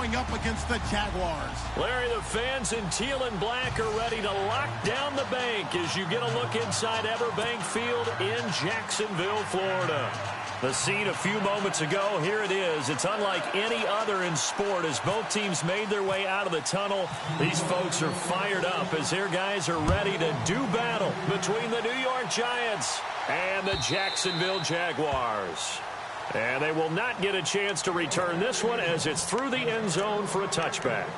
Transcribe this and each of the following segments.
going up against the Jaguars. Larry, the fans in teal and black are ready to lock down the bank as you get a look inside Everbank Field in Jacksonville, Florida. The scene a few moments ago, here it is. It's unlike any other in sport as both teams made their way out of the tunnel. These folks are fired up as their guys are ready to do battle between the New York Giants and the Jacksonville Jaguars. And they will not get a chance to return this one as it's through the end zone for a touchback.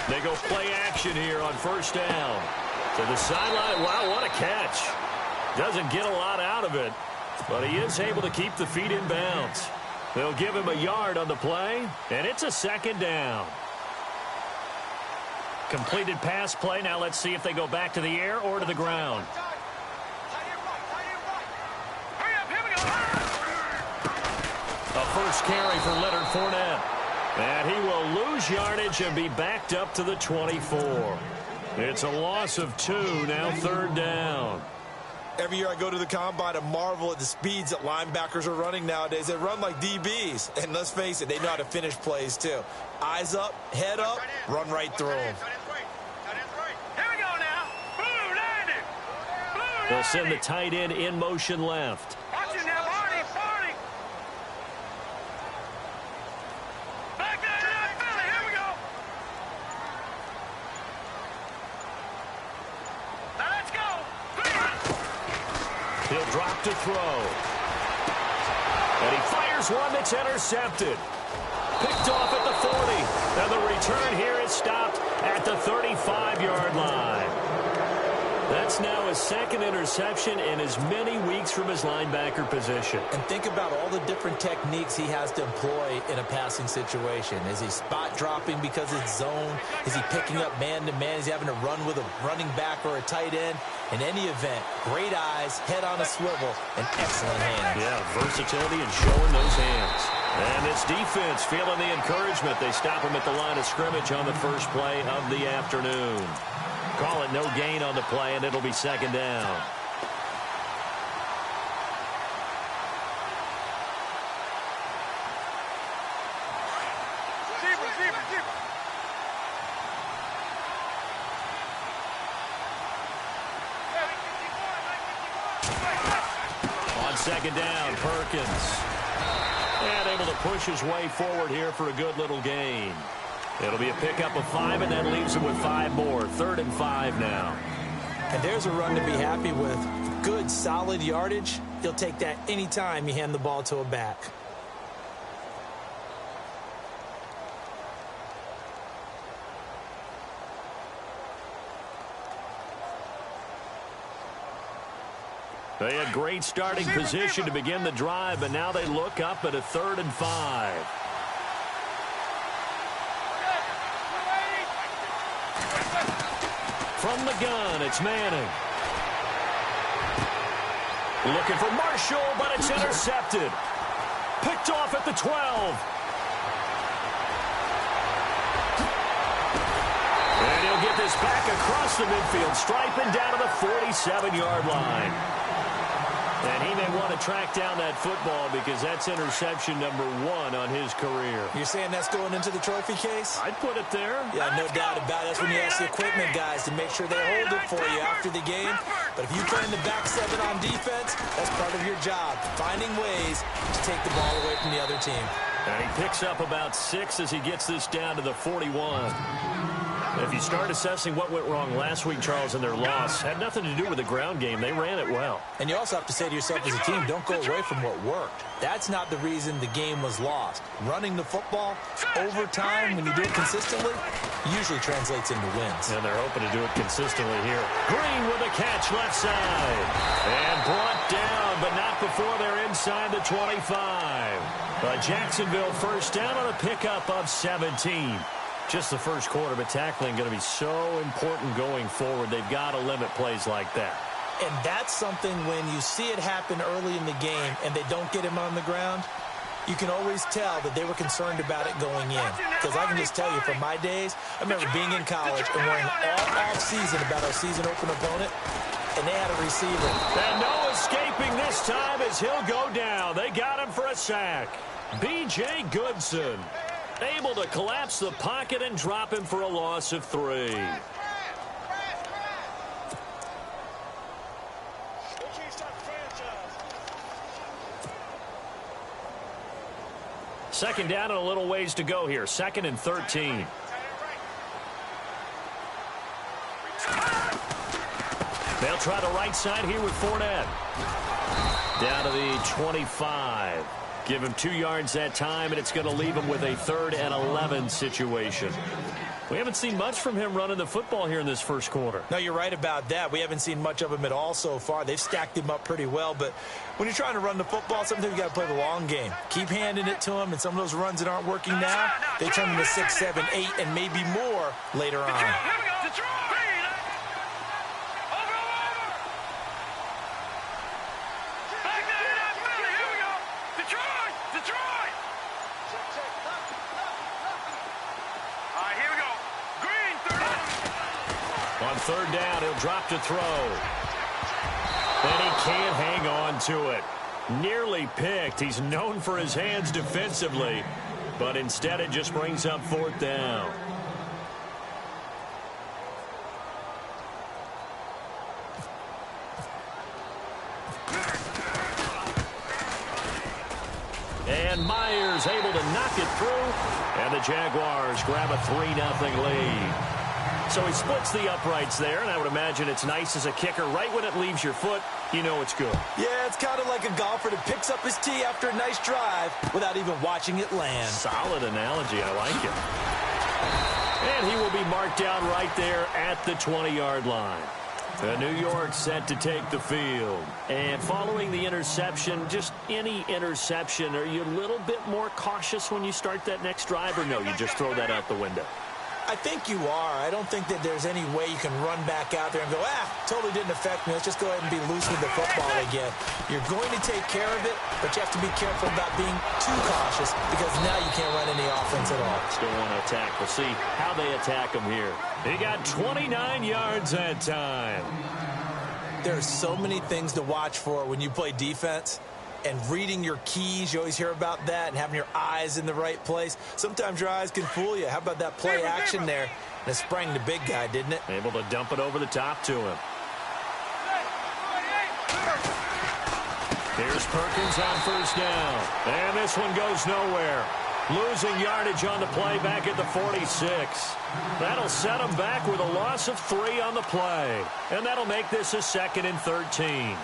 They go play action here on first down. To the sideline. Wow, what a catch. Doesn't get a lot out of it, but he is able to keep the feet in bounds. They'll give him a yard on the play, and it's a second down. Completed pass play. Now let's see if they go back to the air or to the ground. A first carry for Leonard Fournette. And he will lose yardage and be backed up to the 24. It's a loss of 2, now third down. Every year I go to the combine and marvel at the speeds that linebackers are running nowadays. They run like DBs. And let's face it, they know how to finish plays too. Eyes up, head up, run right through them. Here we go now. Blue landing. They'll send the tight end in motion left. Watch it now, Barney. Back there, Philly. Here we go. Now let's go. He'll drop to throw. And he fires one that's intercepted. Picked off at the 40. And the return here is stopped at the 35-yard line. That's now his second interception in as many weeks from his linebacker position. And think about all the different techniques he has to employ in a passing situation. Is he spot dropping because it's zone? Is he picking up man-to-man? Is he having to run with a running back or a tight end? In any event, great eyes, head on a swivel, and excellent hands. Yeah, versatility and showing those hands. And this defense feeling the encouragement. They stop him at the line of scrimmage on the first play of the afternoon. Call it no gain on the play, and it'll be second down. On second down, Perkins. And able to push his way forward here for a good little gain. It'll be a pickup of 5, and that leaves him with 5 more. 3rd and 5 now. And there's a run to be happy with. Good, solid yardage. He'll take that anytime you hand the ball to a back. They had great starting position to begin the drive, but now they look up at a 3rd and 5. From the gun, it's Manning. Looking for Marshall, but it's intercepted. Picked off at the 12. And he'll get this back across the midfield, striping down to the 47-yard line. And he may want to track down that football because that's interception number 1 on his career. You're saying that's going into the trophy case? I'd put it there. Yeah, no doubt about it. That's when you ask the equipment guys to make sure they hold it for you after the game. But if you play in the back 7 on defense, that's part of your job, finding ways to take the ball away from the other team. And he picks up about 6 as he gets this down to the 41. If you start assessing what went wrong last week, Charles, in their loss, had nothing to do with the ground game. They ran it well. And you also have to say to yourself as a team, don't go away from what worked. That's not the reason the game was lost. Running the football over time, when you do it consistently, usually translates into wins. And they're hoping to do it consistently here. Green with a catch left side. And brought down, but not before they're inside the 25. Jacksonville first down on a pickup of 17. Just the first quarter, but tackling going to be so important going forward. They've got to limit plays like that. And that's something when you see it happen early in the game and they don't get him on the ground, you can always tell that they were concerned about it going in. Because I can just tell you, from my days, I remember being in college and worrying all off-season about our season-open opponent, and they had a receiver. And no escaping this time as he'll go down. They got him for a sack. B.J. Goodson able to collapse the pocket and drop him for a loss of 3. Second down and a little ways to go here. 2nd and 13. They'll try the right side here with Fournette. Down to the 25. Give him 2 yards that time, and it's going to leave him with a 3rd and 11 situation. We haven't seen much from him running the football here in this first quarter. No, you're right about that. We haven't seen much of him at all so far. They've stacked him up pretty well, but when you're trying to run the football, sometimes you got to play the long game. Keep handing it to him, and some of those runs that aren't working now, they turn into 6, 7, 8, and maybe more later on. On 3rd down, he'll drop to throw. And he can't hang on to it. Nearly picked. He's known for his hands defensively, but instead it just brings up 4th down. And Myers able to knock it through, and the Jaguars grab a 3-0 lead. So he splits the uprights there, and I would imagine it's nice as a kicker. Right when it leaves your foot, you know it's good. Yeah, it's kind of like a golfer that picks up his tee after a nice drive without even watching it land. Solid analogy. I like it. And he will be marked down right there at the 20-yard line. The New York set to take the field. And following the interception, just any interception, are you a little bit more cautious when you start that next drive, or no, you just throw that out the window? I think you are. I don't think that there's any way you can run back out there and go, totally didn't affect me. Let's just go ahead and be loose with the football again. You're going to take care of it, but you have to be careful about being too cautious because now you can't run any offense at all. Still want to attack. We'll see how they attack him here. He got 29 yards that time. There are so many things to watch for when you play defense. And reading your keys, you always hear about that, and having your eyes in the right place. Sometimes your eyes can fool you. How about that play action there? And it sprang the big guy, didn't it? Able to dump it over the top to him. Here's Perkins on 1st down. And this one goes nowhere. Losing yardage on the play back at the 46. That'll set him back with a loss of 3 on the play. And that'll make this a 2nd and 13.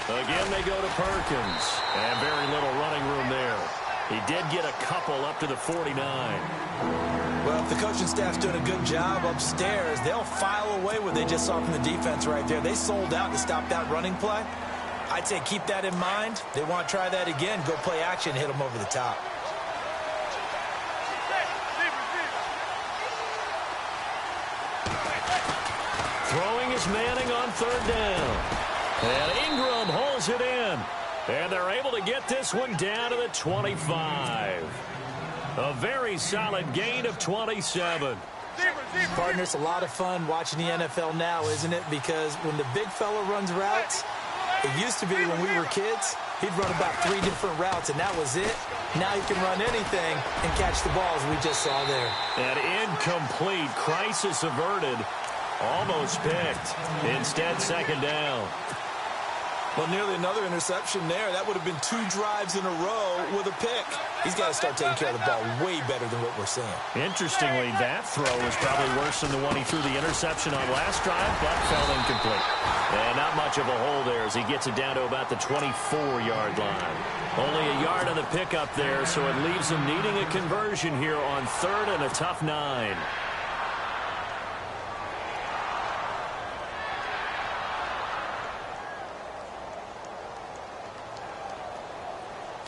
Again, they go to Perkins. And very little running room there. He did get a couple up to the 49. Well, if the coaching staff's doing a good job upstairs, they'll file away what they just saw from the defense right there. They sold out to stop that running play. I'd say keep that in mind. They want to try that again. Go play action, hit them over the top. Throwing is Manning on 3rd down. And Ingram holds it in. And they're able to get this one down to the 25. A very solid gain of 27. Partner, it's a lot of fun watching the NFL now, isn't it? Because when the big fella runs routes, it used to be when we were kids, he'd run about 3 different routes, and that was it. Now he can run anything and catch the balls we just saw there. An incomplete, crisis averted, almost picked. Instead, 2nd down. Well, nearly another interception there. That would have been 2 drives in a row with a pick. He's got to start taking care of the ball way better than what we're seeing. Interestingly, that throw was probably worse than the one he threw the interception on last drive, but fell incomplete. And not much of a hole there as he gets it down to about the 24-yard line. Only a yard on the pickup there, so it leaves him needing a conversion here on 3rd and a tough 9.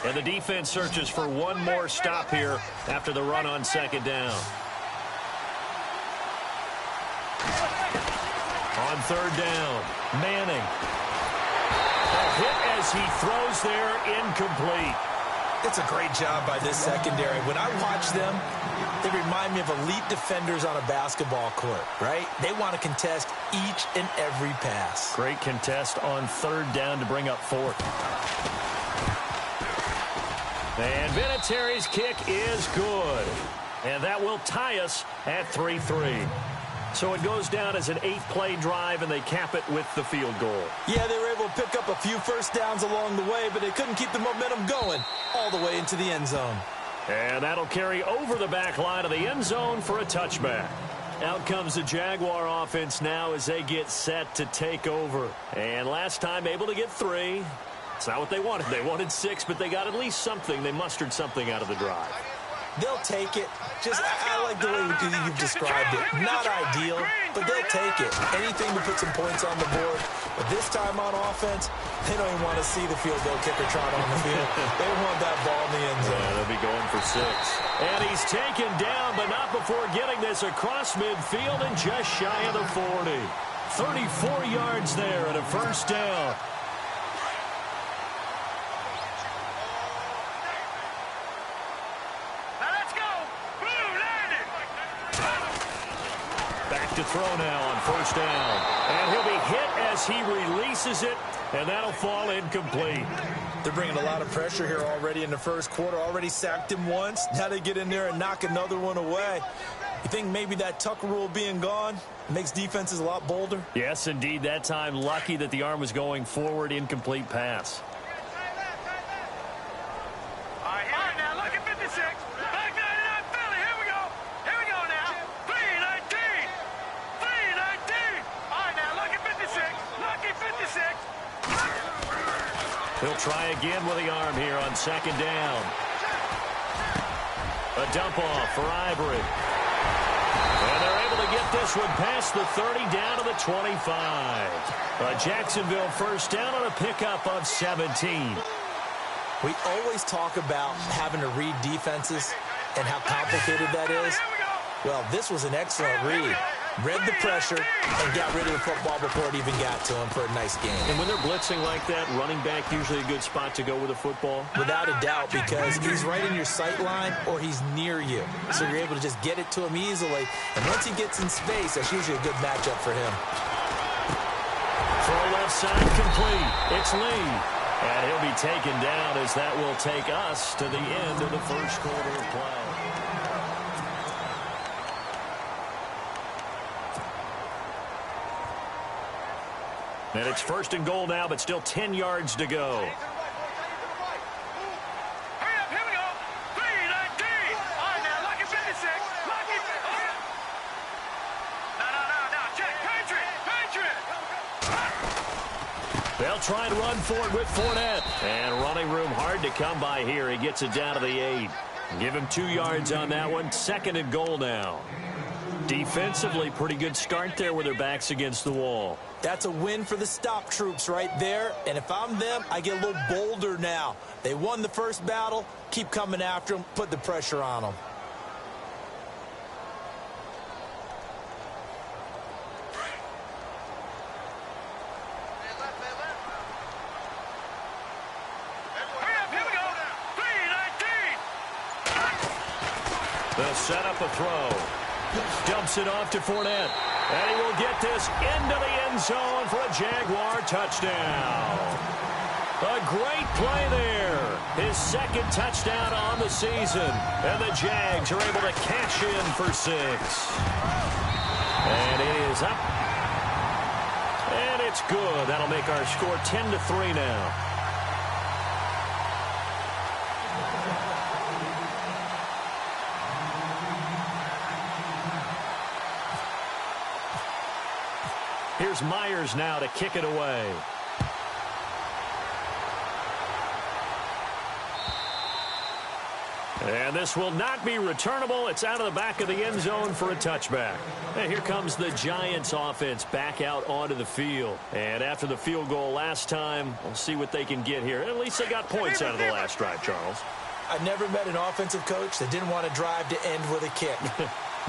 And the defense searches for one more stop here after the run on second down. On third down, Manning. A hit as he throws there, incomplete. It's a great job by this secondary. When I watch them, they remind me of elite defenders on a basketball court, right? They want to contest each and every pass. Great contest on third down to bring up fourth. And Vinatieri's kick is good. And that will tie us at 3-3. So it goes down as an 8-play drive, and they cap it with the field goal. Yeah, they were able to pick up a few first downs along the way, but they couldn't keep the momentum going all the way into the end zone. And that'll carry over the back line of the end zone for a touchback. Out comes the Jaguar offense now as they get set to take over. And last time able to get 3. It's not what they wanted. They wanted 6, but they got at least something. They mustered something out of the drive. They'll take it. I like the way you've described it. Not ideal, but they'll take it. Anything to put some points on the board. But this time on offense, they don't even want to see the field goal kicker trot on the field. They want that ball in the end zone. Yeah, they'll be going for 6. And he's taken down, but not before getting this across midfield and just shy of the 40. 34 yards there and a first down. To throw now on first down. And he'll be hit as he releases it, and that'll fall incomplete. They're bringing a lot of pressure here already in the first quarter. Already sacked him once. Now they get in there and knock another one away. You think maybe that tuck rule being gone makes defenses a lot bolder? Yes, indeed. That time, lucky that the arm was going forward. Incomplete pass. All right, now look at 56. Back 99, Philly. Here we go. Here we go now. 3-19. 3-19. All right, now look at 56. Lucky 56. He'll try again with the arm here on second down. A dump off for Ivory. And they're able to get this one past the 30 down to the 25. A Jacksonville first down on a pickup of 17. We always talk about having to read defenses and how complicated that is. Well, this was an excellent read. Read the pressure and got rid of the football before it even got to him for a nice game. And when they're blitzing like that, running back usually a good spot to go with the football? Without a doubt, because he's right in your sight line or he's near you. So you're able to just get it to him easily. And once he gets in space, that's usually a good matchup for him. Throw left side complete. It's Lee. And he'll be taken down as that will take us to the end of the first quarter of play. And it's first and goal now, but still 10 yards to go. Hurry up, here we go. 3-19. All right, now lucky 56. Lucky. No. Check. Patriot. They'll try and run for it with Fournette. And running room hard to come by here. He gets it down to the 8. Give him 2 yards on that one. Second and goal now. Defensively, pretty good start there with their backs against the wall. That's a win for the stop troops right there. And if I'm them, I get a little bolder now. They won the first battle. Keep coming after them. Put the pressure on them. Hurry up, here we go. 3-19. They'll set up a throw. Dumps it off to Fournette. And he will get this into the end zone for a Jaguar touchdown. A great play there. His second touchdown on the season. And the Jags are able to cash in for 6. And it is up. And it's good. That'll make our score 10-3 now. Here's Myers now to kick it away. And this will not be returnable. It's out of the back of the end zone for a touchback. And here comes the Giants offense back out onto the field. And after the field goal last time, we'll see what they can get here. At least they got points out of the last drive, Charles. I've never met an offensive coach that didn't want to drive to end with a kick.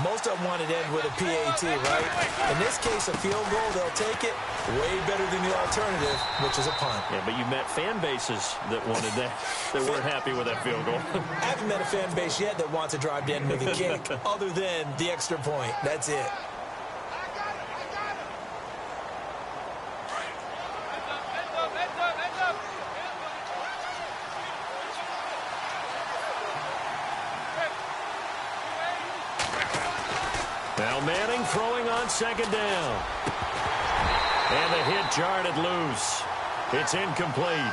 Most of them wanted to end with a PAT, right? In this case, a field goal, they'll take it. Way better than the alternative, which is a punt. Yeah, but you met fan bases that wanted that, that weren't happy with that field goal. I haven't met a fan base yet that wants to drive to end with a kick, other than the extra point. That's it. Now Manning throwing on second down. And the hit jarred it loose. It's incomplete.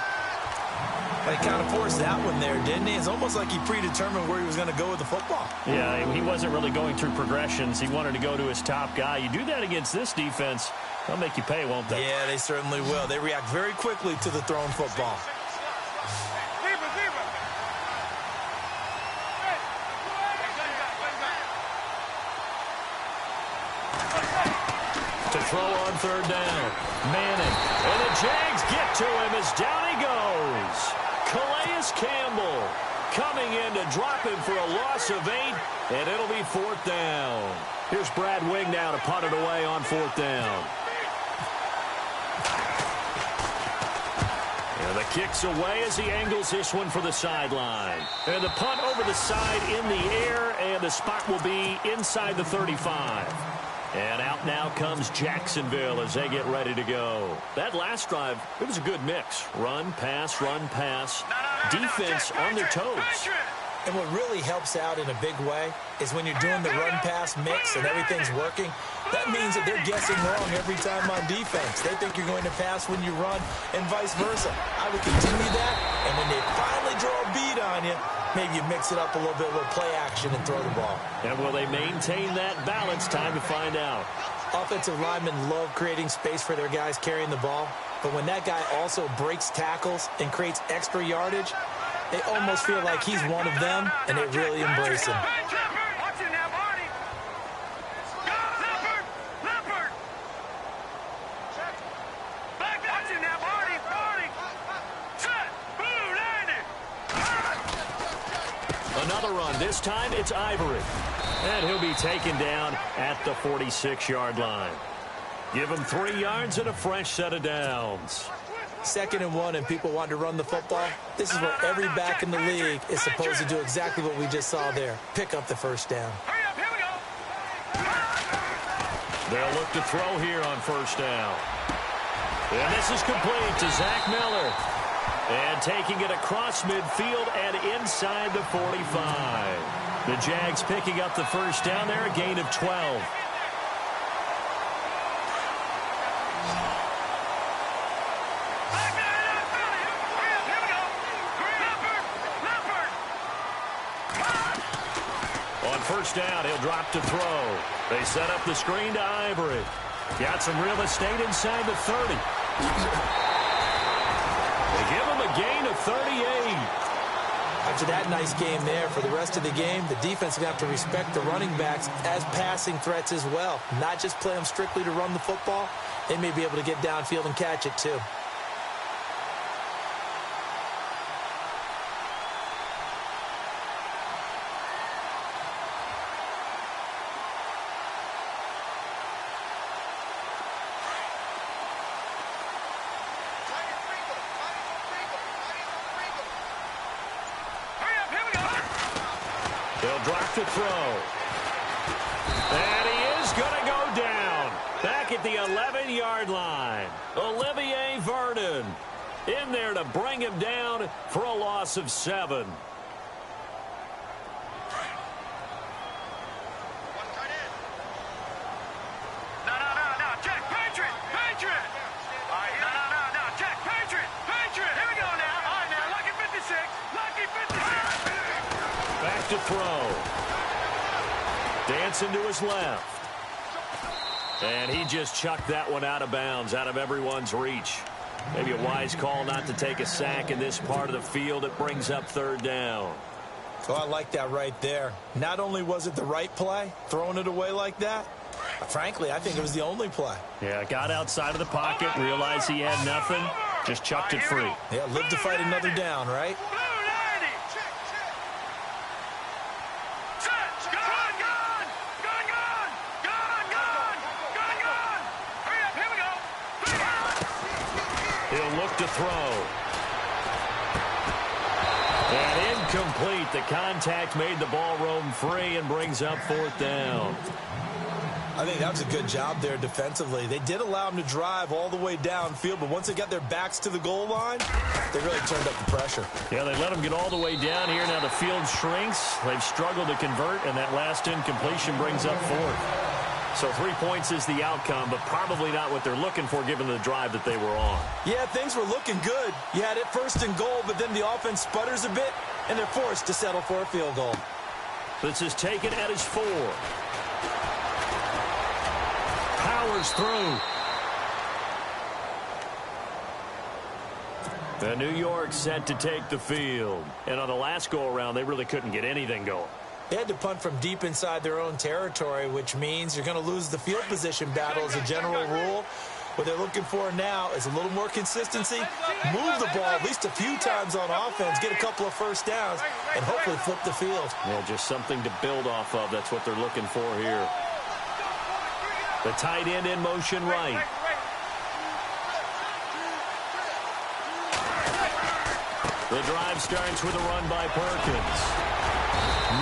He kind of forced that one there, didn't he? It's almost like he predetermined where he was going to go with the football. Yeah, he wasn't really going through progressions. He wanted to go to his top guy. You do that against this defense, they'll make you pay, won't they? Yeah, they certainly will. They react very quickly to the thrown football. To throw on third down. Manning. And the Jags get to him as down he goes. Calais Campbell coming in to drop him for a loss of 8, and it'll be fourth down. Here's Brad Wing now to punt it away on fourth down. And the kick's away as he angles this one for the sideline. And the punt over the side in the air, and the spot will be inside the 35. And out now comes Jacksonville as they get ready to go. That last drive, it was a good mix. Run, pass, run, pass. Defense on their toes. And what really helps out in a big way is when you're doing the run-pass mix and everything's working, that means that they're guessing wrong every time on defense. They think you're going to pass when you run and vice versa. I would continue that, and when they finally draw a beat on you, maybe you mix it up a little bit with play action and throw the ball. And will they maintain that balance? Time to find out. Offensive linemen love creating space for their guys carrying the ball, but when that guy also breaks tackles and creates extra yardage, they almost feel like he's one of them, and they really embrace him. Another run. This time it's Ivory. And he'll be taken down at the 46-yard line. Give him 3 yards and a fresh set of downs. 2nd and 1, and people want to run the football. This is where every back in the league is supposed to do exactly what we just saw there. Pick up the first down. They'll look to throw here on first down. And this is complete to Zach Miller. And taking it across midfield and inside the 45. The Jags picking up the first down there, a gain of 12. On first down, he'll drop to throw. They set up the screen to Ivory. Got some real estate inside the 30. They give him a gain of 38. After that nice game there, for the rest of the game, the defense is going to have to respect the running backs as passing threats as well. Not just play them strictly to run the football. They may be able to get downfield and catch it too. They'll drop to throw. And he is going to go down. Back at the 11-yard line. Olivier Vernon in there to bring him down for a loss of 7. To throw. Dancing to his left. And he just chucked that one out of bounds, out of everyone's reach. Maybe a wise call not to take a sack in this part of the field. It brings up third down. Oh, I like that right there. Not only was it the right play, throwing it away like that, frankly, I think it was the only play. Yeah, got outside of the pocket, realized he had nothing, just chucked it free. Yeah, live to fight another down, right? He'll look to throw. And incomplete. The contact made the ball roam free and brings up 4th down. I think that was a good job there defensively. They did allow them to drive all the way downfield, but once they got their backs to the goal line, they really turned up the pressure. Yeah, they let them get all the way down here. Now the field shrinks. They've struggled to convert, and that last incompletion brings up 4th. So 3 points is the outcome, but probably not what they're looking for given the drive that they were on. Yeah, things were looking good. You had it 1st and goal, but then the offense sputters a bit, and they're forced to settle for a field goal. This is taken at his 4. Powers through. The New York set to take the field. And on the last go-around, they really couldn't get anything going. They had to punt from deep inside their own territory, which means you're going to lose the field position battle as a general rule. What they're looking for now is a little more consistency, move the ball at least a few times on offense, get a couple of first downs, and hopefully flip the field. Well, just something to build off of. That's what they're looking for here. The tight end in motion right. The drive starts with a run by Perkins.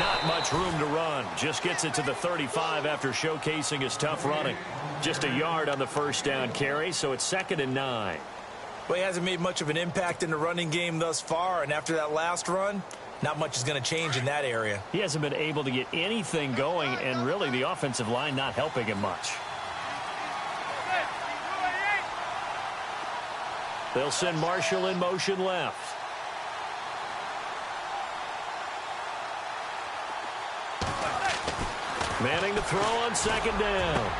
Not much room to run. Just gets it to the 35 after showcasing his tough running. Just a yard on the first down carry, so it's 2nd and 9. Well, he hasn't made much of an impact in the running game thus far, and after that last run, not much is going to change in that area. He hasn't been able to get anything going, and really the offensive line not helping him much. They'll send Marshall in motion left. Manning to throw on 2nd down.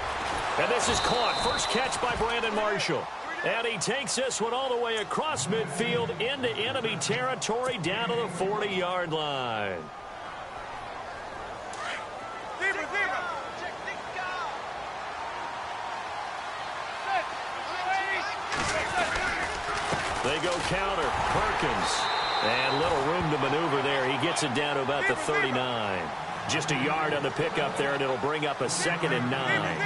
And this is caught. First catch by Brandon Marshall. And he takes this one all the way across midfield into enemy territory down to the 40-yard line. They go counter. Perkins. And little room to maneuver there. He gets it down to about the 39. Just a yard on the pickup there, and it'll bring up a 2nd and 9.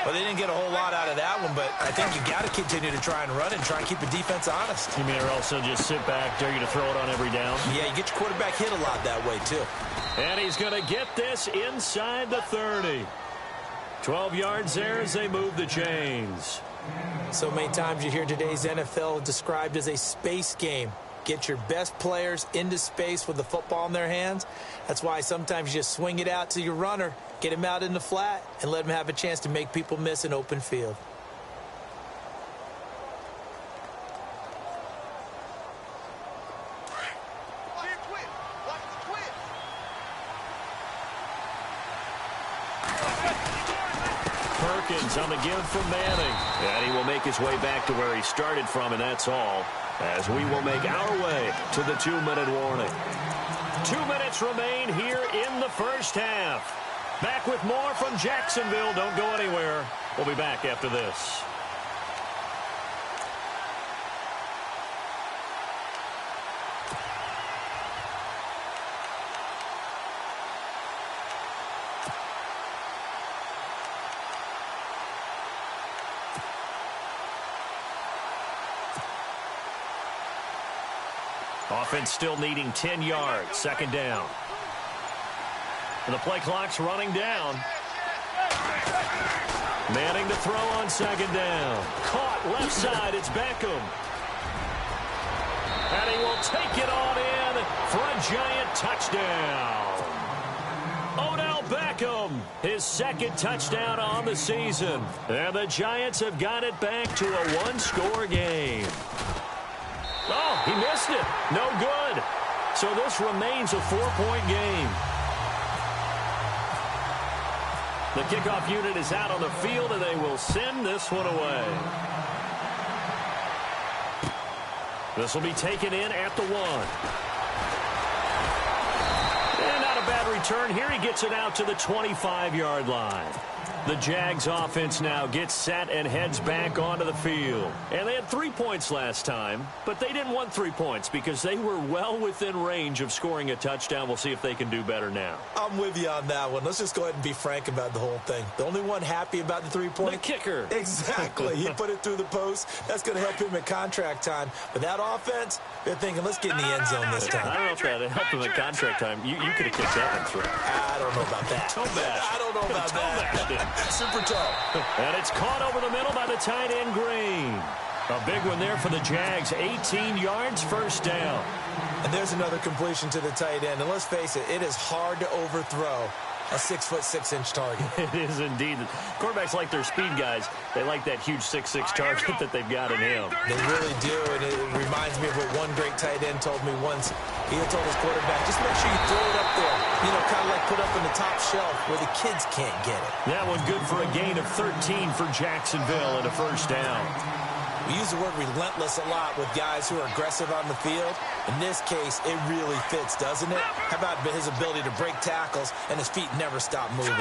Well, they didn't get a whole lot out of that one, but I think you got to continue to try and run and try and keep the defense honest. You mean or also just sit back, dare you to throw it on every down? Yeah, you get your quarterback hit a lot that way, too. And he's going to get this inside the 30. 12 yards there as they move the chains. So many times you hear today's NFL described as a space game. Get your best players into space with the football in their hands. That's why sometimes you just swing it out to your runner, get him out in the flat, and let him have a chance to make people miss an open field. Perkins on the give from Manning. And he will make his way back to where he started from, and that's all. As we will make our way to the 2-minute warning. 2 minutes remain here in the first half. Back with more from Jacksonville. Don't go anywhere. We'll be back after this. Offense still needing 10 yards. 2nd down. And the play clock's running down. Manning to throw on 2nd down. Caught left side. It's Beckham. And he will take it on in for a Giant touchdown. Odell Beckham, his 2nd touchdown on the season. And the Giants have got it back to a 1-score game. Oh, he missed it. No good. So this remains a 4-point game. The kickoff unit is out on the field, and they will send this one away. This will be taken in at the 1. a bad return here. He gets it out to the 25-yard line. The Jags offense now gets set and heads back onto the field. And they had 3 points last time, but they didn't want 3 points because they were well within range of scoring a touchdown. We'll see if they can do better now. I'm with you on that one. Let's just go ahead and be frank about the whole thing. The only one happy about the 3-point? The kicker. Exactly. He put it through the post. That's going to help him at contract time. But that offense, they're thinking, let's get in the end zone this time. I don't know if that helped him at contract time. You could have kicked that one through. I don't know about that. I don't know about that. Super tough. And it's caught over the middle by the tight end, Green. A big one there for the Jags. 18 yards, first down. And there's another completion to the tight end. And let's face it, it is hard to overthrow a 6'6" target. It is indeed. Quarterbacks like their speed guys. They like that huge 6'6" target that they've got in him. They really do, and it reminds me of what one great tight end told me once. He had told his quarterback, just make sure you throw it up there. You know, kind of like put up on the top shelf where the kids can't get it. That one good for a gain of 13 for Jacksonville and a first down. We use the word relentless a lot with guys who are aggressive on the field. In this case, it really fits, doesn't it? How about his ability to break tackles and his feet never stop moving?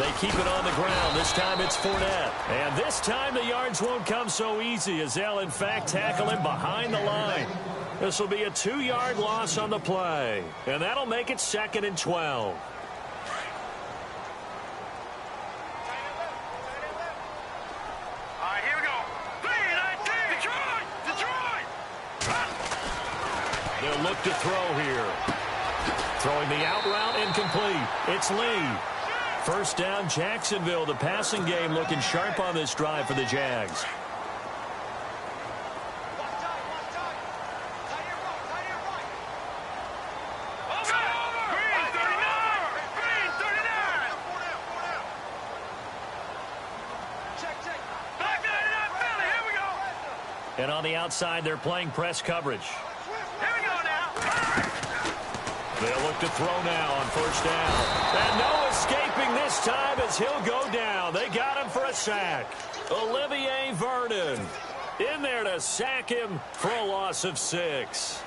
They keep it on the ground. This time it's Fournette. And this time the yards won't come so easy as they'll, in fact, tackle him behind the line. This will be a 2-yard loss on the play. And that'll make it 2nd and 12. They'll look to throw here. Throwing the out route incomplete. It's Lee. First down, Jacksonville. The passing game looking sharp on this drive for the Jags. And on the outside, they're playing press coverage. They'll look to throw now on first down. And no escaping this time as he'll go down. They got him for a sack. Olivier Vernon in there to sack him for a loss of 6.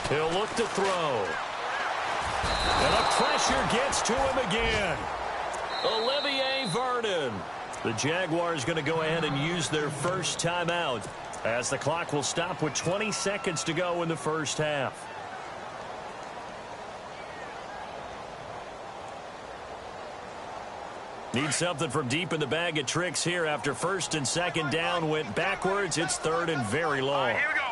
He'll look to throw. And the pressure gets to him again. Olivier Vernon. The Jaguars going to go ahead and use their first timeout, as the clock will stop with 20 seconds to go in the first half. Need something from deep in the bag of tricks here after first and second down went backwards. It's 3rd and very long. Here we go.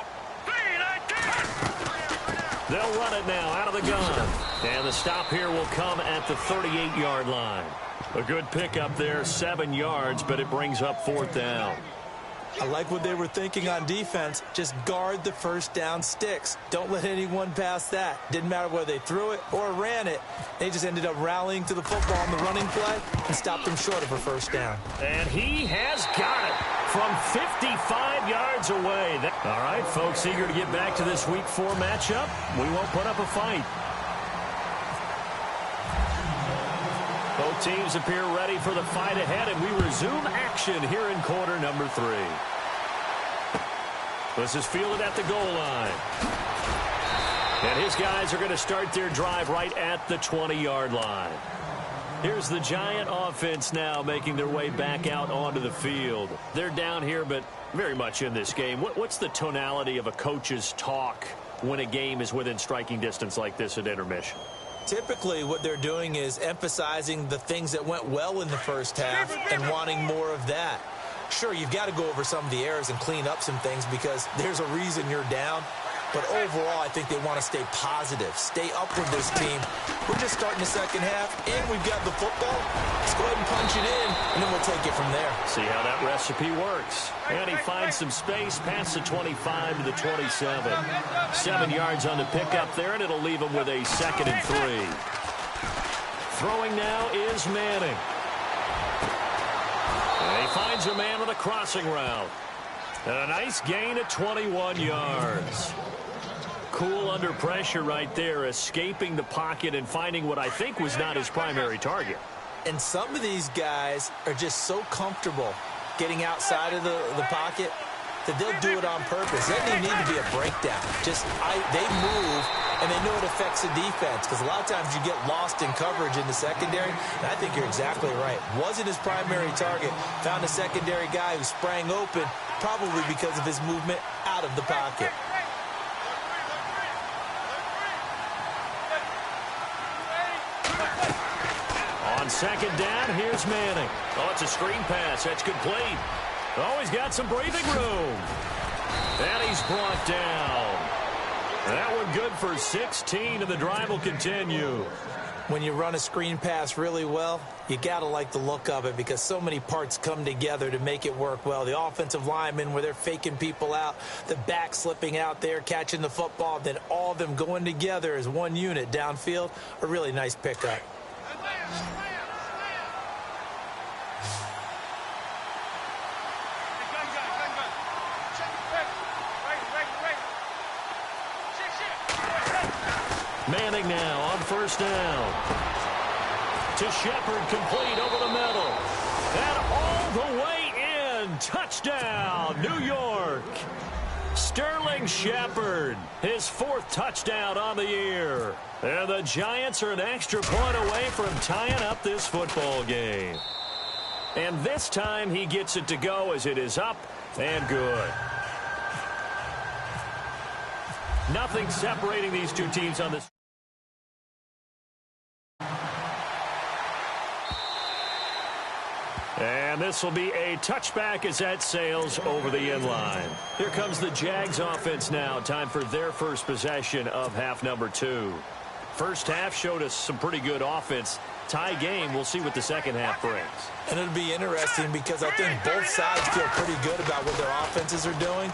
They'll run it now out of the gun. And the stop here will come at the 38-yard line. A good pickup there, 7 yards, but it brings up 4th down. I like what they were thinking on defense. Just guard the first down sticks. Don't let anyone pass that. Didn't matter whether they threw it or ran it. They just ended up rallying to the football on the running play and stopped them short of a first down. And he has got it from 55 yards away. All right, folks, eager to get back to this Week 4 matchup. We won't put up a fight. Both teams appear ready for the fight ahead, and we resume action here in quarter number 3. This is fielded at the goal line. And his guys are going to start their drive right at the 20-yard line. Here's the Giant offense now making their way back out onto the field. They're down here, but very much in this game. What's the tonality of a coach's talk when a game is within striking distance like this at intermission? Typically, what they're doing is emphasizing the things that went well in the first half and wanting more of that. Sure, you've got to go over some of the errors and clean up some things because there's a reason you're down. But overall, I think they want to stay positive, stay up with this team. We're just starting the second half, and we've got the football. Let's go ahead and punch it in, and then we'll take it from there. See how that recipe works. And he finds some space past the 25 to the 27. 7 yards on the pickup there, and it'll leave him with a 2nd and 3. Throwing now is Manning. And he finds a man on a crossing route. And a nice gain at 21 yards. Cool under pressure right there, escaping the pocket and finding what I think was not his primary target. And some of these guys are just so comfortable getting outside of the pocket, that they'll do it on purpose. It doesn't even need to be a breakdown. Just they move, and they know it affects the defense, because a lot of times you get lost in coverage in the secondary, and I think you're exactly right. Wasn't his primary target. Found a secondary guy who sprang open, probably because of his movement out of the pocket. On second down, here's Manning. Oh, it's a screen pass. That's complete. Oh, he's got some breathing room. And he's brought down. That one good for 16, and the drive will continue. When you run a screen pass really well, you got to like the look of it, because so many parts come together to make it work well. The offensive linemen, where they're faking people out, the back slipping out there, catching the football, then all of them going together as one unit downfield. A really nice pickup. Manning now on first down. To Shepard, complete over the middle. And all the way in. Touchdown, New York. Sterling Shepard, his 4th touchdown on the year. And the Giants are an extra point away from tying up this football game. And this time he gets it to go as it is up and good. Nothing separating these two teams on this. And this will be a touchback as that sails over the inline. Here comes the Jags offense now. Time for their first possession of half number 2. First half showed us some pretty good offense. Tie game, we'll see what the second half brings. And it'll be interesting, because I think both sides feel pretty good about what their offenses are doing.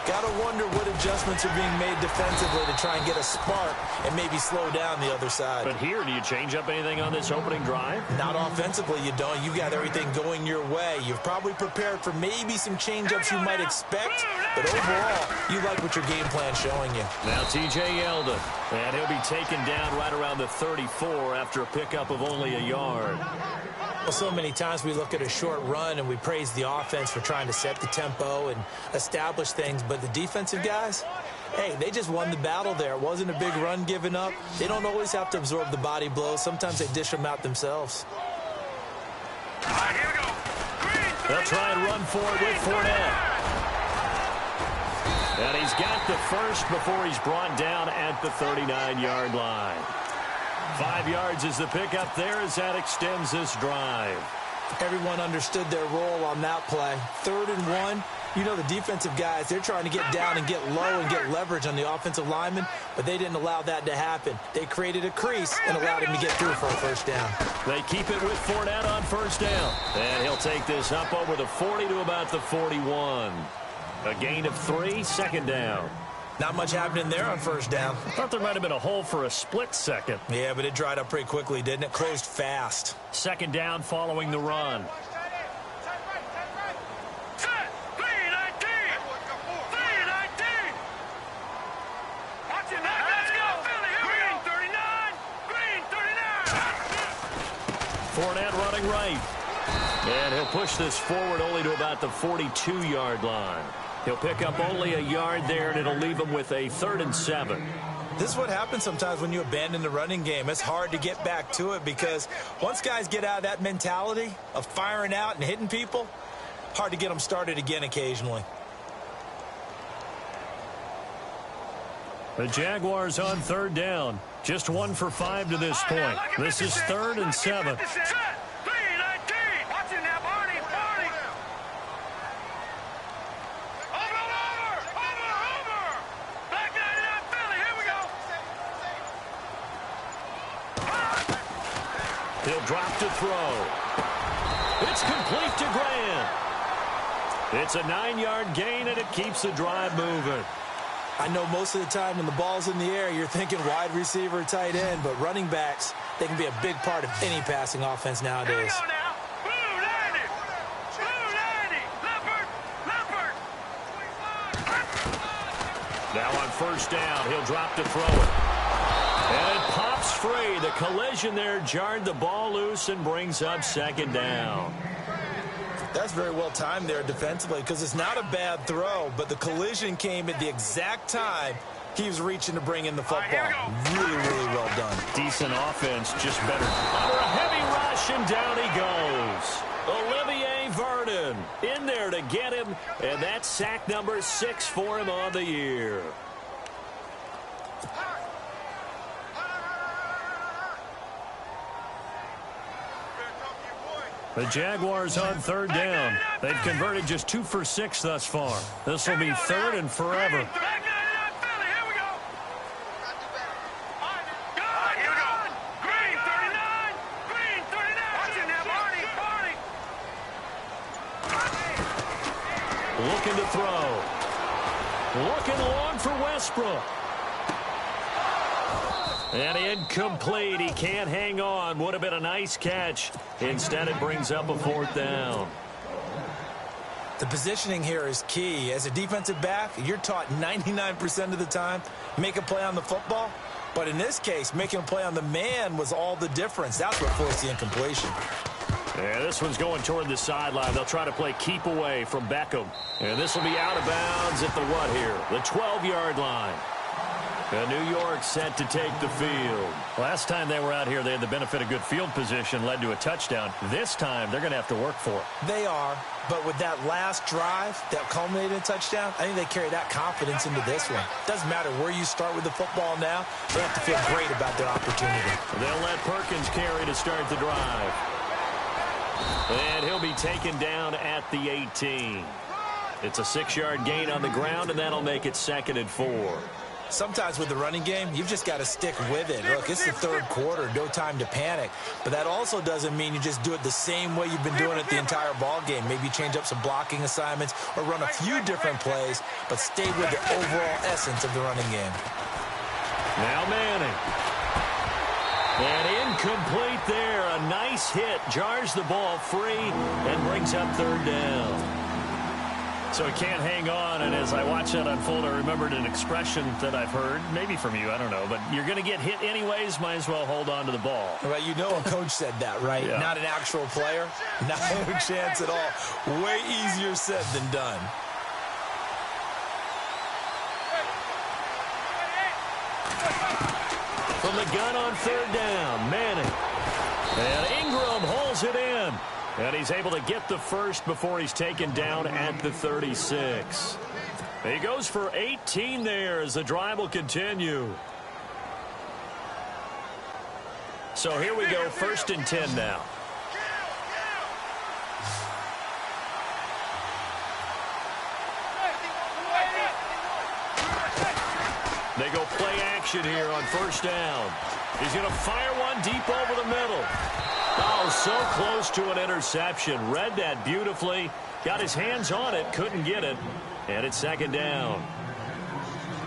Got to wonder what adjustments are being made defensively to try and get a spark and maybe slow down the other side. But here, do you change up anything on this opening drive? Not offensively, you don't. You got everything going your way. You've probably prepared for maybe some change-ups you might expect, but overall, you like what your game plan's showing you. Now T.J. Yeldon, and he'll be taken down right around the 34 after a pickup of only a yard. Well, so many times we look at a short run and we praise the offense for trying to set the tempo and establish things, but the defensive guys, hey, they just won the battle there. It wasn't a big run given up. They don't always have to absorb the body blows. Sometimes they dish them out themselves. All right, here we go. They'll try and run for it with Fournette. And he's got the first before he's brought down at the 39-yard line. 5 yards is the pickup there as that extends this drive. Everyone understood their role on that play. 3rd and 1. You know, the defensive guys, they're trying to get down and get low and get leverage on the offensive lineman, but they didn't allow that to happen. They created a crease and allowed him to get through for a first down. They keep it with Fournette on first down. And he'll take this up over the 40 to about the 41. A gain of 3, second down. Not much happening there on first down. Thought there might have been a hole for a split second. Yeah, but it dried up pretty quickly, didn't it? Closed fast. Second down following the run. Fournette running right. And he'll push this forward only to about the 42-yard line. He'll pick up only a yard there, and it'll leave him with a 3rd and 7. This is what happens sometimes when you abandon the running game. It's hard to get back to it, because once guys get out of that mentality of firing out and hitting people, hard to get them started again occasionally. The Jaguars on 3rd down. Just 1 for 5 to this point. This is 3rd and 7. He'll drop to throw. It's complete to Grant. It's a 9-yard gain, and it keeps the drive moving. I know most of the time when the ball's in the air, you're thinking wide receiver, tight end, but running backs, they can be a big part of any passing offense nowadays. Now on first down, he'll drop to throw it. And it pops free. The collision there jarred the ball loose and brings up second down. That's very well timed there defensively because it's not a bad throw, but the collision came at the exact time he was reaching to bring in the football. Really, really well done. Decent offense, just better. Under a heavy rush, and down he goes. Olivier Vernon in there to get him, and that's sack number 6 for him on the year. The Jaguars on 3rd down. They've converted just 2 for 6 thus far. This will be 3rd and forever. Looking to throw. Looking long for Westbrook. And incomplete. He can't hang on. Would have been a nice catch. Instead, it brings up a 4th down. The positioning here is key. As a defensive back, you're taught 99% of the time, make a play on the football. But in this case, making a play on the man was all the difference. That's what forced the incompletion. Yeah, this one's going toward the sideline. They'll try to play keep away from Beckham. And this will be out of bounds at the what here? The 12-yard line. And New York set to take the field. Last time they were out here, they had the benefit of good field position, led to a touchdown. This time, they're going to have to work for it. They are, but with that last drive that culminated in a touchdown, I think they carry that confidence into this one. Doesn't matter where you start with the football now, they have to feel great about their opportunity. They'll let Perkins carry to start the drive. And he'll be taken down at the 18. It's a 6-yard gain on the ground, and that'll make it 2nd and 4. Sometimes with the running game, you've just got to stick with it. Look, it's the 3rd quarter, no time to panic. But that also doesn't mean you just do it the same way you've been doing it the entire ball game. Maybe change up some blocking assignments or run a few different plays, but stay with the overall essence of the running game. Now Manning. And incomplete there. A nice hit. Jars the ball free and brings up 3rd down. So he can't hang on, and as I watch that unfold, I remembered an expression that I've heard, maybe from you, I don't know, but you're going to get hit anyways, might as well hold on to the ball. Well, you know a coach said that, right? Yeah. Not an actual player. Not a chance at all. Way easier said than done. From the gun on 3rd down, Manning. And Ingram holds it in. And he's able to get the first before he's taken down at the 36. He goes for 18 there as the drive will continue. So here we go, 1st and 10 now. They go play action here on 1st down. He's going to fire one deep over the middle. Oh, so close to an interception. Read that beautifully. Got his hands on it, couldn't get it. And it's 2nd down.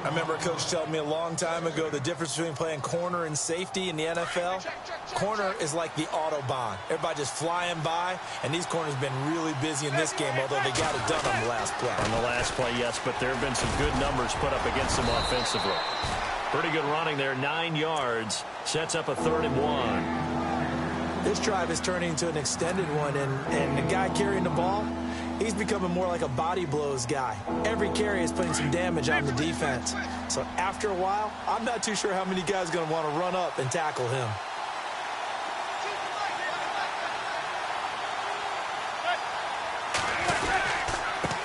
I remember a coach telling me a long time ago the difference between playing corner and safety in the NFL. Corner is like the Autobahn. Everybody just flying by, and these corners have been really busy in this game, although they got it done on the last play. On the last play, yes, but there have been some good numbers put up against them offensively. Pretty good running there, 9 yards. Sets up a 3rd and 1. This drive is turning into an extended one, and the guy carrying the ball, he's becoming more like a body blows guy. Every carry is putting some damage on the defense. So after a while, I'm not too sure how many guys are going to want to run up and tackle him.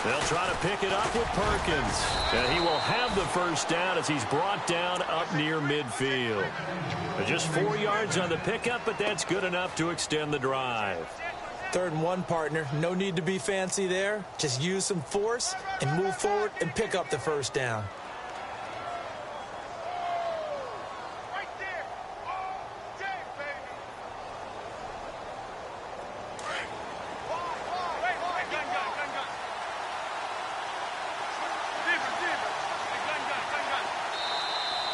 They'll try to pick it up with Perkins. And he will have the first down as he's brought down up near midfield. Just 4 yards on the pickup, but that's good enough to extend the drive. 3rd and 1, partner. No need to be fancy there. Just use some force and move forward and pick up the first down.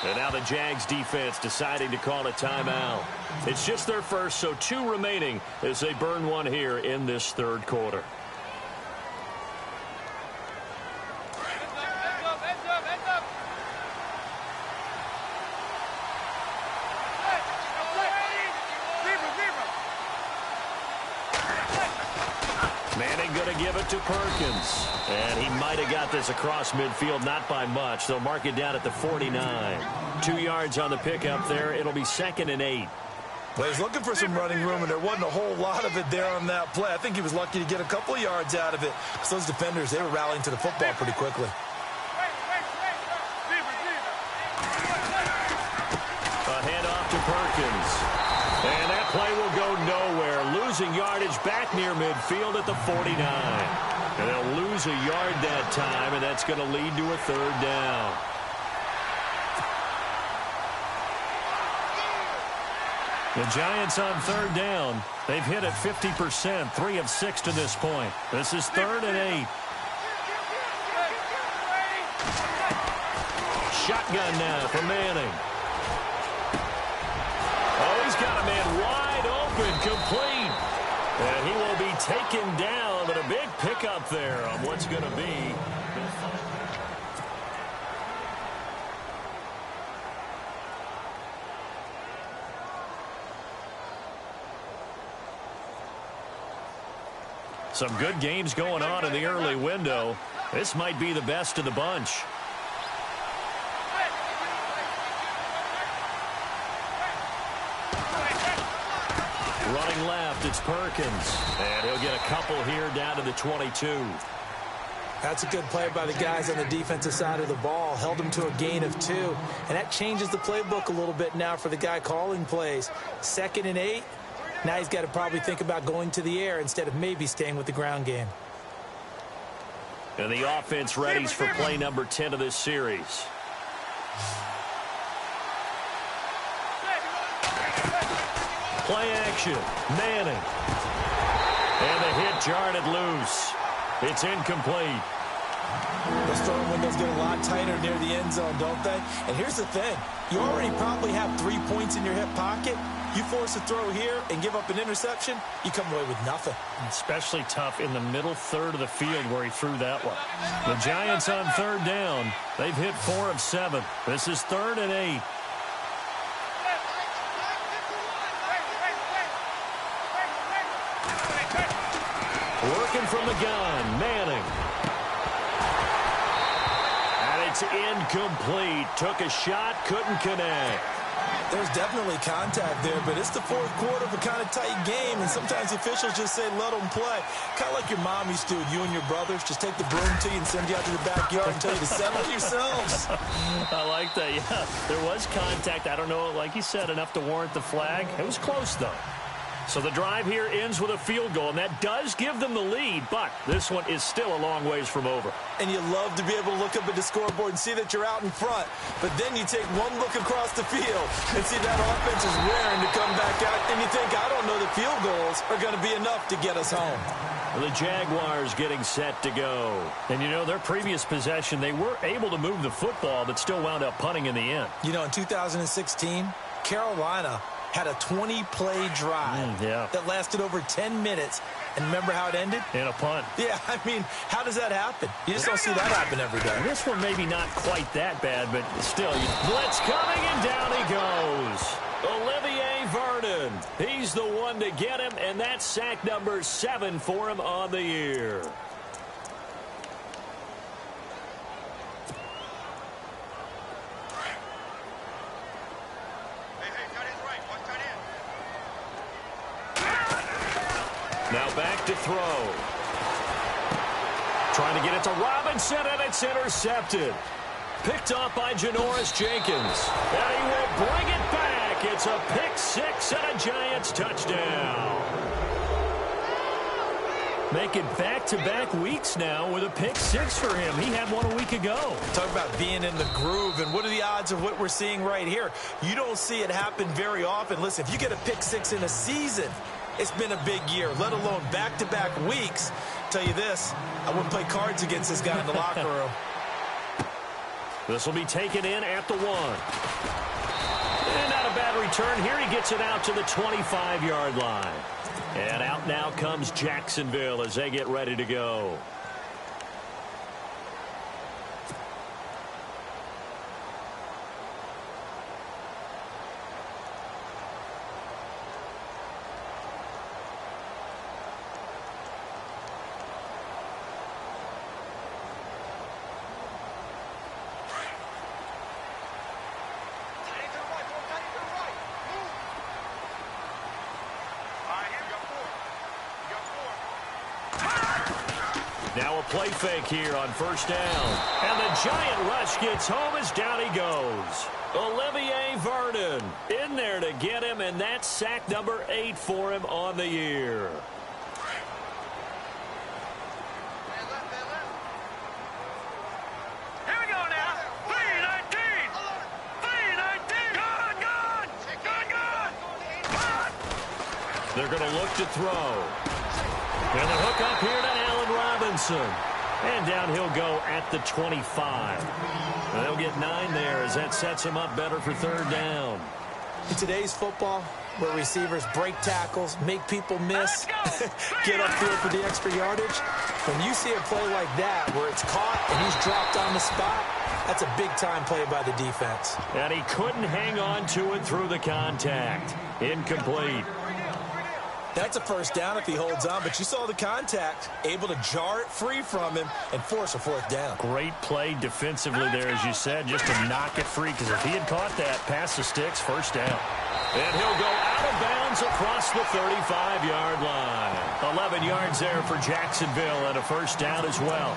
And now the Jags defense deciding to call a timeout. It's just their first, so 2 remaining as they burn one here in this 3rd quarter. Manning going to give it to Perkins. And he might have got this across midfield, not by much. They'll mark it down at the 49. 2 yards on the pickup there. It'll be 2nd and 8. Well, he's looking for some running room, and there wasn't a whole lot of it there on that play. I think he was lucky to get a couple of yards out of it. Because those defenders, they were rallying to the football pretty quickly. A handoff to Perkins. And that play will go nowhere. Losing yardage back near midfield at the 49. And they'll lose a yard that time, and that's going to lead to a 3rd down. The Giants on 3rd down. They've hit it 50%, 3 of 6 to this point. This is 3rd and 8. Shotgun now for Manning. Oh, he's got a man wide open, complete. And he will be taken down, but a big pickup there on what's going to be. Some good games going on in the early window. This might be the best of the bunch. Running left, it's Perkins. And he'll get a couple here down to the 22. That's a good play by the guys on the defensive side of the ball. Held them to a gain of 2. And that changes the playbook a little bit now for the guy calling plays. 2nd and 8. Now he's got to probably think about going to the air instead of maybe staying with the ground game. And the offense readies for play number 10 of this series. Play action. Manning. And the hit jarred it loose. It's incomplete. Those throwing windows get a lot tighter near the end zone, don't they? And here's the thing. You already probably have 3 points in your hip pocket. You force a throw here and give up an interception, you come away with nothing. Especially tough in the middle third of the field where he threw that one. The Giants on 3rd down. They've hit 4 of 7. This is 3rd and 8. Working from the gun, Manning. And it's incomplete. Took a shot, couldn't connect. There's definitely contact there, but it's the 4th quarter of a kind of tight game, and sometimes officials just say let them play. Kind of like your mom used to with you and your brothers. Just take the broom to you and send you out to the backyard and tell you to settle yourselves. I like that, yeah. There was contact. I don't know, like you said, enough to warrant the flag. It was close, though. So the drive here ends with a field goal, and that does give them the lead, but this one is still a long ways from over. And you love to be able to look up at the scoreboard and see that you're out in front, but then you take one look across the field and see that offense is raring to come back out, and you think, I don't know that field goals are going to be enough to get us home. The Jaguars getting set to go. And, you know, their previous possession, they were able to move the football, but still wound up punting in the end. You know, in 2016, Carolina had a 20-play drive that lasted over 10 minutes. And remember how it ended? In a punt. Yeah, I mean, how does that happen? You just don't see that happen every day. This one maybe not quite that bad, but still. Blitz coming, and down he goes. Olivier Vernon. He's the one to get him, and that's sack number 7 for him on the year. Now back to throw. Trying to get it to Robinson, and it's intercepted. Picked off by Janoris Jenkins. And he will bring it back. It's a pick 6 and a Giants touchdown. Make it back-to-back weeks now with a pick 6 for him. He had one a week ago. Talk about being in the groove, and what are the odds of what we're seeing right here? You don't see it happen very often. Listen, if you get a pick 6 in a season, it's been a big year, let alone back-to-back weeks. Tell you this, I wouldn't play cards against this guy in the locker room. This will be taken in at the 1. And not a bad return. Here he gets it out to the 25-yard line. And out now comes Jacksonville as they get ready to go. Now a play fake here on first down. And the giant rush gets home as down he goes. Olivier Vernon in there to get him, and that's sack number 8 for him on the year. Here we go now. 3-19. 3-19. Good. They're going to look to throw. And the hook up here to Allen Robinson. And down he'll go at the 25. And they'll get 9 there as that sets him up better for third down. In today's football, where receivers break tackles, make people miss, get upfield for the extra yardage, when you see a play like that where it's caught and he's dropped on the spot, that's a big-time play by the defense. And he couldn't hang on to it through the contact. Incomplete. That's a first down if he holds on, but you saw the contact, able to jar it free from him and force a fourth down. Great play defensively there, as you said, just to knock it free, because if he had caught that, past the sticks, first down. And he'll go out of bounds across the 35-yard line. 11 yards there for Jacksonville and a first down as well.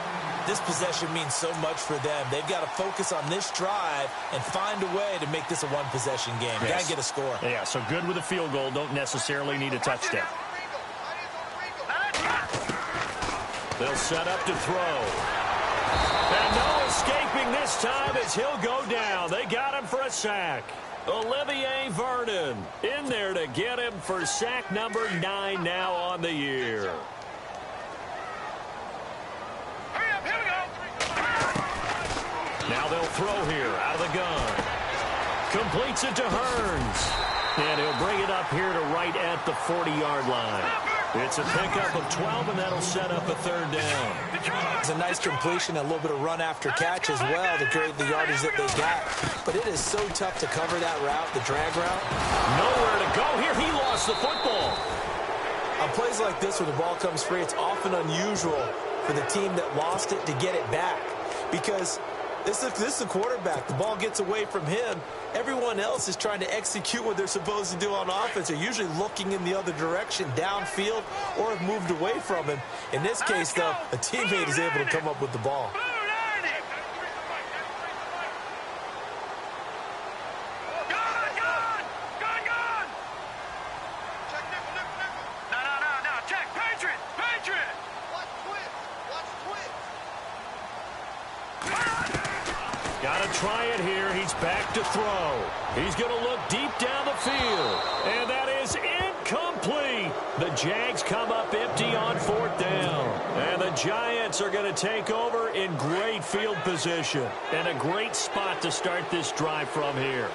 This possession means so much for them. They've got to focus on this drive and find a way to make this a one-possession game. Yes. Got to get a score. Yeah, so good with a field goal. Don't necessarily need a touchdown. They'll set up to throw. And no escaping this time as he'll go down. They got him for a sack. Olivier Vernon in there to get him for sack number 9 now on the year. Now they'll throw here out of the gun. Completes it to Hearns. And he'll bring it up here to right at the 40-yard line. It's a pickup of 12, and that'll set up a third down. It's a nice completion, a little bit of run after catch as well to create the yardage that they got. But it is so tough to cover that route, the drag route. Nowhere to go here. He lost the football. On plays like this where the ball comes free, it's often unusual for the team that lost it to get it back. Because this is the quarterback. The ball gets away from him. Everyone else is trying to execute what they're supposed to do on offense. They're usually looking in the other direction, downfield, or have moved away from him. In this case, though, a teammate is able to come up with the ball. Got to try it here. He's back to throw. He's going to look deep down the field. And that is incomplete. The Jags come up empty on fourth down. And the Giants are going to take over in great field position. And a great spot to start this drive from here.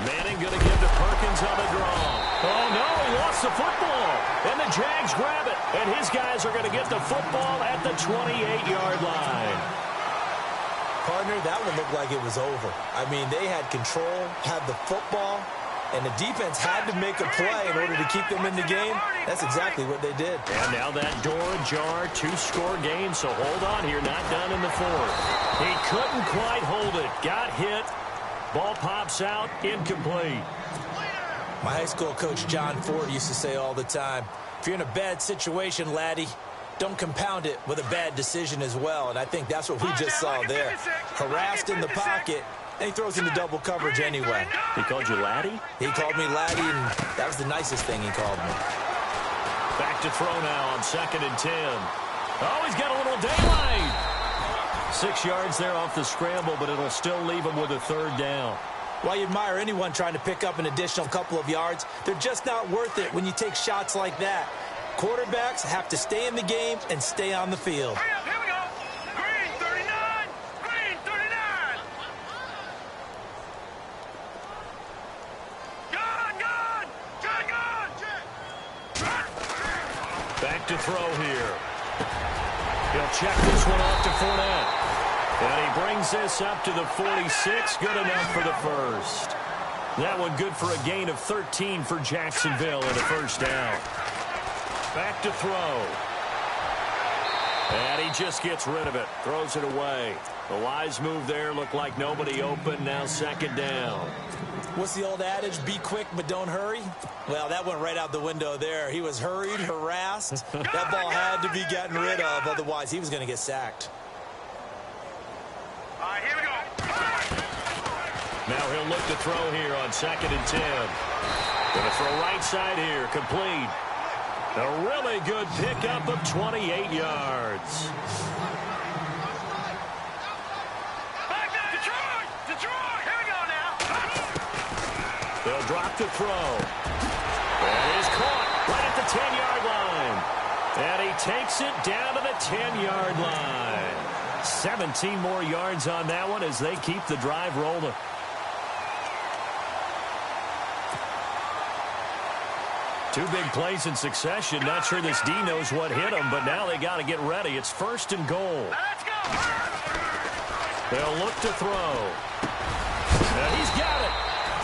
Manning going to give to Perkins on the draw. Oh, no, he lost the football. And the Jags grab it. And his guys are going to get the football at the 28-yard line. Partner, that one looked like it was over. I mean, they had control, had the football, and the defense had to make a play in order to keep them in the game. That's exactly what they did. And now that door ajar, 2-score game, so hold on here, not done in the fourth. He couldn't quite hold it. Got hit. Ball pops out, incomplete. My high school coach, John Ford, used to say all the time, if you're in a bad situation, laddie, don't compound it with a bad decision as well. And I think that's what we just saw there. Harassed in the pocket, and he throws into double coverage anyway. He called you laddie? He called me laddie, and that was the nicest thing he called me. Back to throw now on 2nd and 10. Oh, he's got a little daylight. 6 yards there off the scramble, but it'll still leave him with a third down. While you admire anyone trying to pick up an additional couple of yards, they're just not worth it when you take shots like that. Quarterbacks have to stay in the game and stay on the field. Here we go. Green 39. Green 39. Gone. Back to throw here. He'll check this one off to Fournette. And he brings this up to the 46. Good enough for the first. That one good for a gain of 13 for Jacksonville and a first down. Back to throw. And he just gets rid of it. Throws it away. A wise move there. Looked like nobody open. Now 2nd down. What's the old adage? Be quick, but don't hurry. Well, that went right out the window there. He was hurried, harassed. That ball had to be gotten rid of. Otherwise, he was going to get sacked. All right, here we go. Now he'll look to throw here on 2nd and 10. Going to throw right side here, complete. A really good pickup of 28 yards. Detroit, here we go now. They'll drop to throw. That is caught right at the 10-yard line. And he takes it down to the 10-yard line. 17 more yards on that one as they keep the drive rolling. Two big plays in succession. Not sure this D knows what hit him, but now they got to get ready. It's 1st and goal. Let's go. They'll look to throw. And he's got it.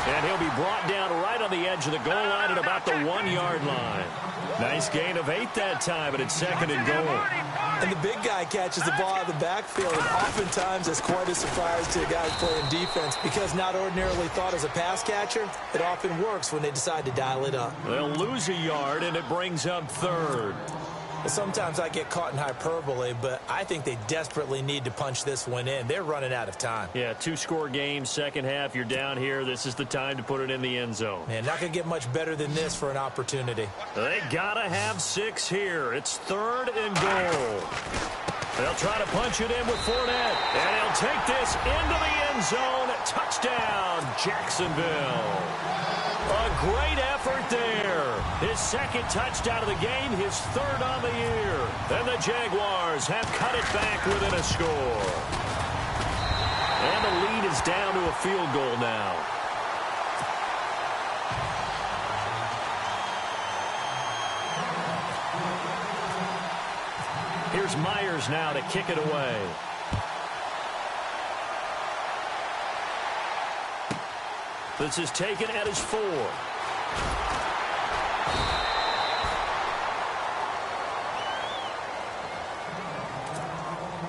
And he'll be brought down right on the edge of the goal line at about the 1-yard line. Nice gain of 8 that time, but it's 2nd and goal. And the big guy catches the ball out of the backfield, and oftentimes it's quite a surprise to a guy playing defense because not ordinarily thought as a pass catcher, it often works when they decide to dial it up. They'll lose a yard, and it brings up 3rd. Sometimes I get caught in hyperbole, but I think they desperately need to punch this one in. They're running out of time. Yeah, 2-score game, second half. You're down here. This is the time to put it in the end zone. Man, not going to get much better than this for an opportunity. They got to have 6 here. It's 3rd and goal. They'll try to punch it in with Fournette. And he'll take this into the end zone. Touchdown, Jacksonville. A great effort there. His 2nd touchdown of the game, his 3rd on the year. And the Jaguars have cut it back within a score. And the lead is down to a field goal now. Here's Myers now to kick it away. This is taken at his 4.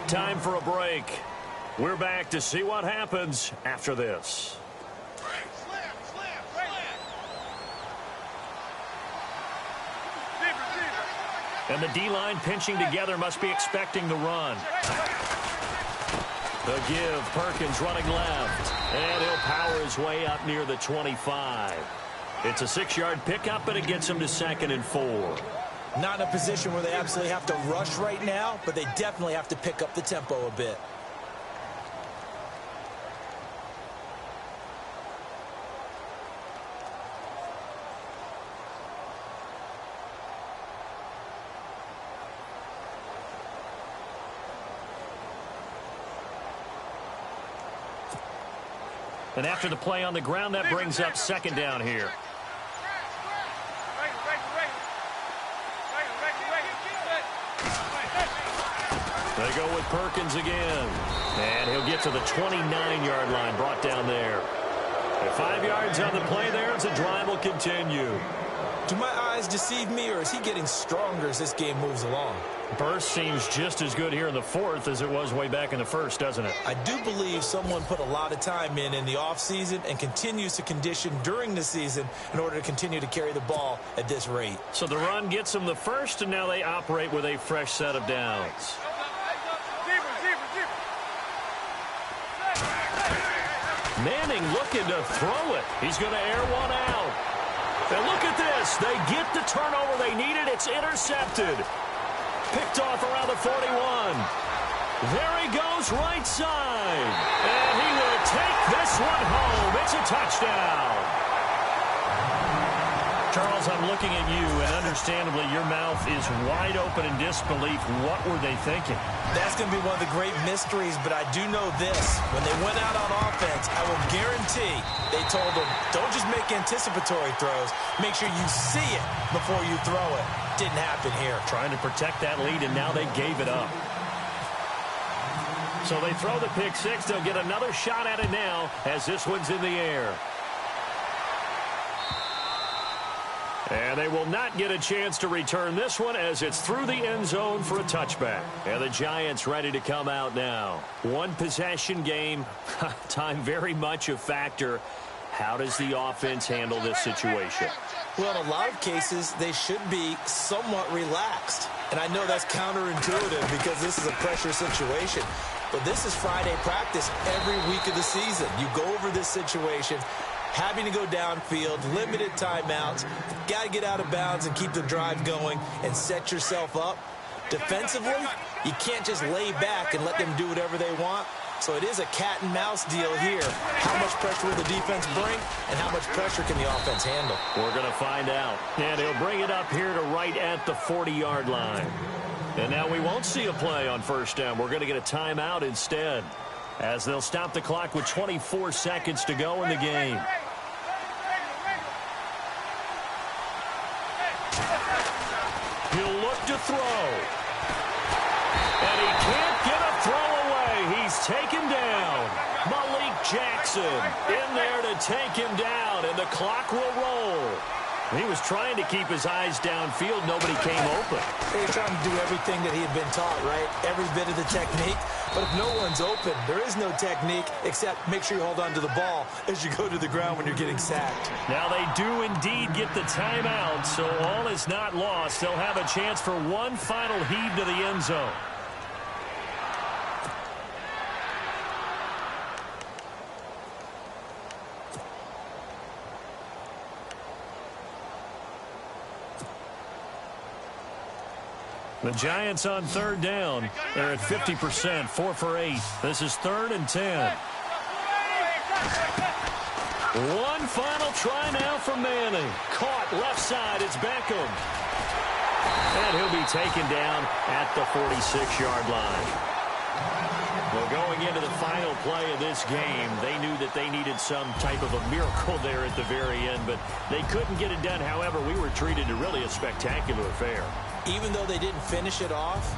Time for a break. We're back to see what happens after this. And the D-line pinching together must be expecting the run. The give, Perkins running left. And he'll power his way up near the 25. It's a 6-yard pickup, and it gets him to 2nd and 4. Not in a position where they absolutely have to rush right now, but they definitely have to pick up the tempo a bit. And after the play on the ground, that brings up 2nd down here. They go with Perkins again. And he'll get to the 29-yard line, brought down there. And 5 yards on the play there as the drive will continue. Do my eyes deceive me, or is he getting stronger as this game moves along? Burst seems just as good here in the 4th as it was way back in the 1st, doesn't it? I do believe someone put a lot of time in the offseason and continues to condition during the season in order to continue to carry the ball at this rate. So the run gets them the 1st, and now they operate with a fresh set of downs. Manning looking to throw it. He's going to air one out. And look at this. They get the turnover they needed. It's intercepted. Picked off around the 41. There he goes right side. And he will take this one home. It's a touchdown. Charles, I'm looking at you, and understandably, your mouth is wide open in disbelief. What were they thinking? That's going to be one of the great mysteries, but I do know this. When they went out on offense, I will guarantee they told them, don't just make anticipatory throws. Make sure you see it before you throw it. Didn't happen here. Trying to protect that lead, and now they gave it up. So they throw the pick 6. They'll get another shot at it now as this one's in the air. And they will not get a chance to return this one as it's through the end zone for a touchback. And the Giants ready to come out now. One possession game. Time very much a factor. How does the offense handle this situation? Well, in a lot of cases, they should be somewhat relaxed. And I know that's counterintuitive because this is a pressure situation. But this is Friday practice every week of the season. You go over this situation, having to go downfield, limited timeouts, got to get out of bounds and keep the drive going and set yourself up. Defensively, you can't just lay back and let them do whatever they want. So it is a cat and mouse deal here. How much pressure will the defense bring, and how much pressure can the offense handle? We're going to find out. And he'll bring it up here to right at the 40-yard line. And now we won't see a play on first down. We're going to get a timeout instead, as they'll stop the clock with 24 seconds to go in the game. He'll look to throw. And he can't get a throw away. He's taken down. Malik Jackson in there to take him down, and the clock will roll. He was trying to keep his eyes downfield. Nobody came open. He was trying to do everything that he had been taught, right? Every bit of the technique. But if no one's open, there is no technique except make sure you hold on to the ball as you go to the ground when you're getting sacked. Now they do indeed get the timeout, so all is not lost. They'll have a chance for one final heave to the end zone. The Giants on third down. They're at 50%, 4 for 8. This is 3rd and 10. One final try now from Manning. Caught left side. It's Beckham. And he'll be taken down at the 46-yard line. Well, going into the final play of this game, they knew that they needed some type of a miracle there at the very end, but they couldn't get it done. However, we were treated to really a spectacular affair. Even though they didn't finish it off,